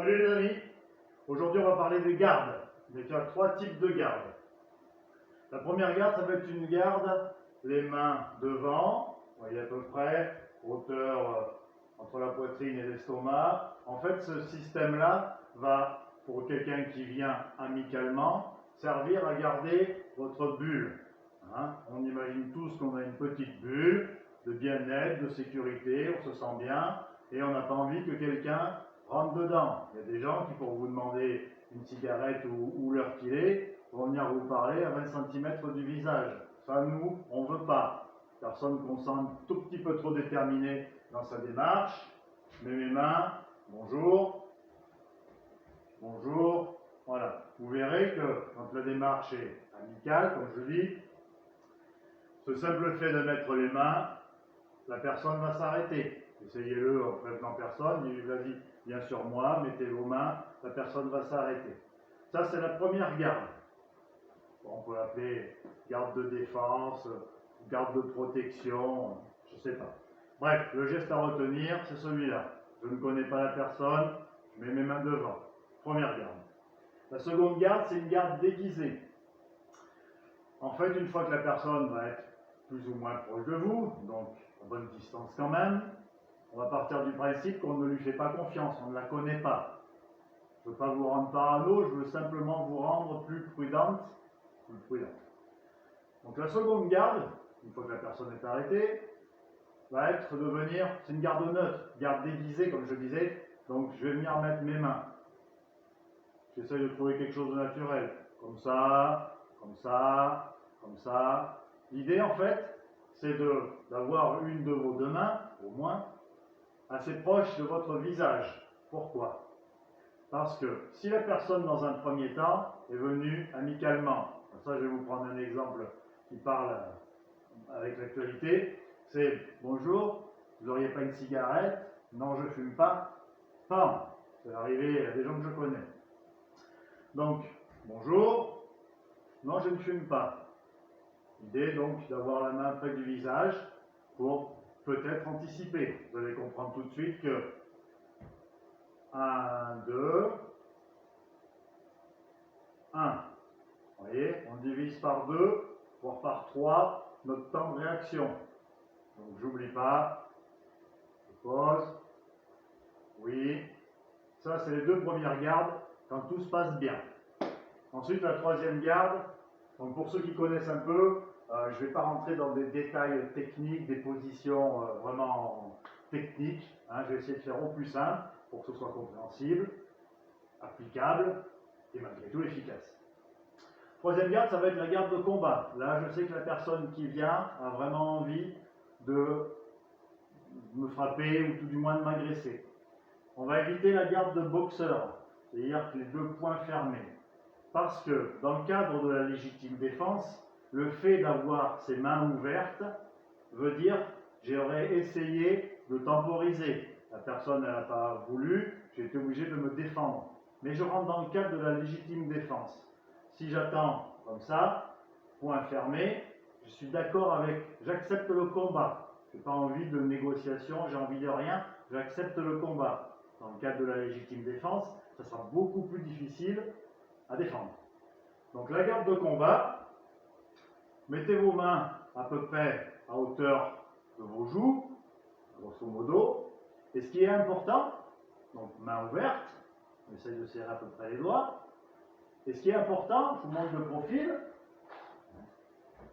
Salut les amis, aujourd'hui on va parler des gardes. Il y a trois types de gardes. La première garde, ça va être une garde, les mains devant, vous voyez à peu près, hauteur entre la poitrine et l'estomac. En fait, ce système-là va, pour quelqu'un qui vient amicalement, servir à garder votre bulle. On imagine tous qu'on a une petite bulle de bien-être, de sécurité, on se sent bien, et on n'a pas envie que quelqu'un rentre dedans. Il y a des gens qui, pour vous demander une cigarette ou l'heure qu'il est, vont venir vous parler à 20 cm du visage. Ça, nous, on ne veut pas. Personne qu'on sent un tout petit peu trop déterminé dans sa démarche. Je mets mes mains, bonjour, bonjour, voilà. Vous verrez que quand la démarche est amicale, comme je dis, ce simple fait de mettre les mains, la personne va s'arrêter. Essayez-le en prévenant personne, dites vas-y, viens sur moi, mettez vos mains, la personne va s'arrêter. Ça, c'est la première garde. Bon, on peut l'appeler garde de défense, garde de protection, je ne sais pas. Bref, le geste à retenir, c'est celui-là. Je ne connais pas la personne, je mets mes mains devant. Première garde. La seconde garde, c'est une garde déguisée. En fait, une fois que la personne va être plus ou moins proche de vous, donc à bonne distance quand même, on va partir du principe qu'on ne lui fait pas confiance, on ne la connaît pas. Je ne veux pas vous rendre parano, je veux simplement vous rendre plus prudente. Donc la seconde garde, une fois que la personne est arrêtée, va être de venir, c'est une garde neutre, garde déguisée comme je disais, donc je vais venir mettre mes mains. J'essaye de trouver quelque chose de naturel, comme ça, comme ça, comme ça. L'idée en fait, c'est d'avoir une de vos deux mains, au moins, assez proche de votre visage. Pourquoi? Parce que si la personne, dans un premier temps, est venue amicalement, ça je vais vous prendre un exemple qui parle avec l'actualité, c'est bonjour, vous n'auriez pas une cigarette? Non, je ne fume pas. Pam, c'est arrivé à des gens que je connais. Donc, bonjour, non, je ne fume pas. L'idée donc d'avoir la main près du visage pour peut-être anticiper. Vous allez comprendre tout de suite que 1, 2, 1. Vous voyez, on divise par 2, voire par 3, notre temps de réaction. Donc j'oublie pas, je pose, oui. Ça, c'est les deux premières gardes quand tout se passe bien. Ensuite, la troisième garde, donc pour ceux qui connaissent un peu, je ne vais pas rentrer dans des détails techniques, des positions vraiment techniques. Je vais essayer de faire au plus simple pour que ce soit compréhensible, applicable et malgré tout efficace. Troisième garde, ça va être la garde de combat. Là, je sais que la personne qui vient a vraiment envie de me frapper ou tout du moins de m'agresser. On va éviter la garde de boxeur, c'est-à-dire les deux poings fermés. Parce que dans le cadre de la légitime défense, le fait d'avoir ses mains ouvertes veut dire j'aurais essayé de temporiser. La personne n'a pas voulu, j'ai été obligé de me défendre. Mais je rentre dans le cadre de la légitime défense. Si j'attends comme ça, point fermé, je suis d'accord avec, j'accepte le combat. Je n'ai pas envie de négociation, j'ai envie de rien, j'accepte le combat. Dans le cadre de la légitime défense, ça sera beaucoup plus difficile à défendre. Donc la garde de combat, mettez vos mains à peu près à hauteur de vos joues, grosso modo. Et ce qui est important, donc main ouverte, on essaye de serrer à peu près les doigts. Et ce qui est important, je vous montre le profil,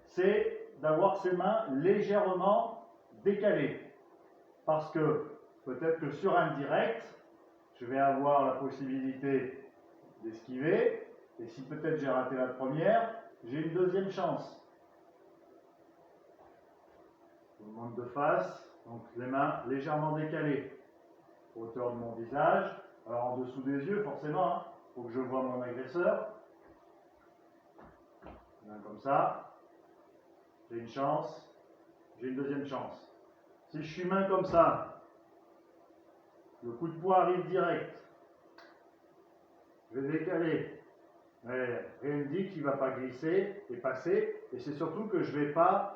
c'est d'avoir ses mains légèrement décalées. Parce que peut-être que sur un direct, je vais avoir la possibilité d'esquiver. Et si peut-être j'ai raté la première, j'ai une deuxième chance. Je vous montre de face, donc les mains légèrement décalées, hauteur de mon visage. Alors en dessous des yeux, forcément, il faut que je voie mon agresseur. Comme ça, j'ai une chance, j'ai une deuxième chance. Si je suis main comme ça, le coup de poing arrive direct. Je vais décaler. Mais rien ne dit qu'il ne va pas glisser et passer. Et c'est surtout que je ne vais pas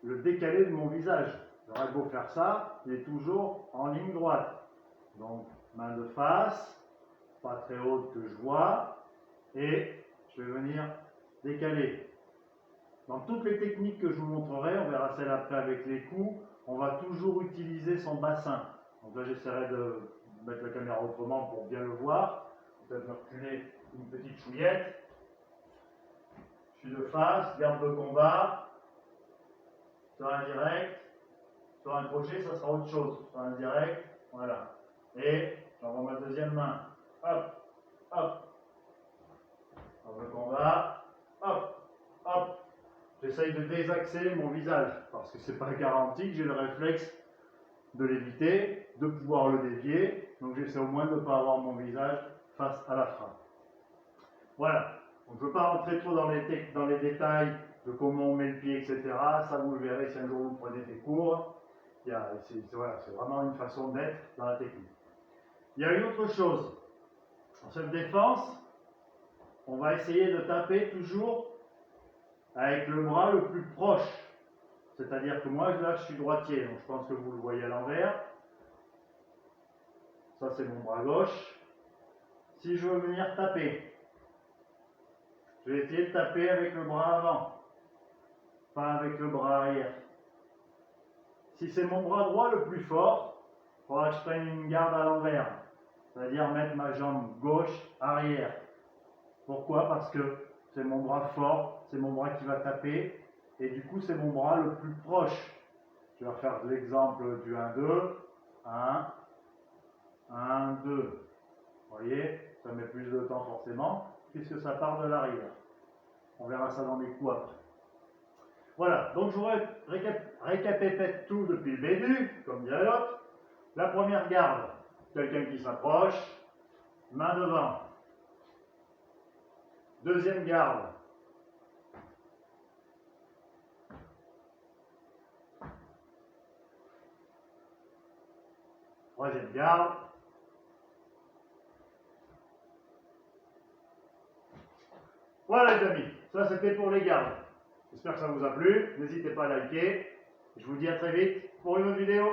le décaler de mon visage. J'aurais beau faire ça, il est toujours en ligne droite. Donc, main de face, très haute que je vois, et je vais venir décaler. Dans toutes les techniques que je vous montrerai, on verra celle après avec les coups, on va toujours utiliser son bassin. Donc là, j'essaierai de mettre la caméra autrement pour bien le voir. Peut-être me reculer une petite chouillette. Je suis de face, garde de combat. Sur un direct, sur un crochet, ça sera autre chose. Sur un direct, voilà. Et j'envoie ma deuxième main. Hop, hop. Garde de combat. Hop, hop. J'essaye de désaxer mon visage parce que c'est pas garanti que j'ai le réflexe de l'éviter, de pouvoir le dévier. Donc j'essaie au moins de ne pas avoir mon visage face à la frappe. Voilà. Donc je ne veux pas rentrer trop dans les détails de comment on met le pied, etc. Ça vous le verrez si un jour vous prenez des cours. C'est vraiment une façon d'être dans la technique. Il y a une autre chose. En self-défense, on va essayer de taper toujours avec le bras le plus proche. C'est-à-dire que moi, là, je suis droitier, donc je pense que vous le voyez à l'envers. Ça, c'est mon bras gauche. Si je veux venir taper, je vais essayer de taper avec le bras avant, pas avec le bras arrière. Si c'est mon bras droit le plus fort, il faudra que je prenne une garde à l'envers. C'est-à-dire mettre ma jambe gauche arrière. Pourquoi? Parce que c'est mon bras fort, c'est mon bras qui va taper. Et du coup, c'est mon bras le plus proche. Je vais refaire l'exemple du 1-2. 1, 1, 2. Vous voyez, ça met plus de temps forcément, puisque ça part de l'arrière. On verra ça dans les coups après. Voilà, donc je vous récapitule tout depuis le début, comme dirait l'autre. La première garde, quelqu'un qui s'approche, main devant. Deuxième garde. Troisième garde. Voilà les amis, ça c'était pour les gardes. J'espère que ça vous a plu. N'hésitez pas à liker. Je vous dis à très vite pour une autre vidéo.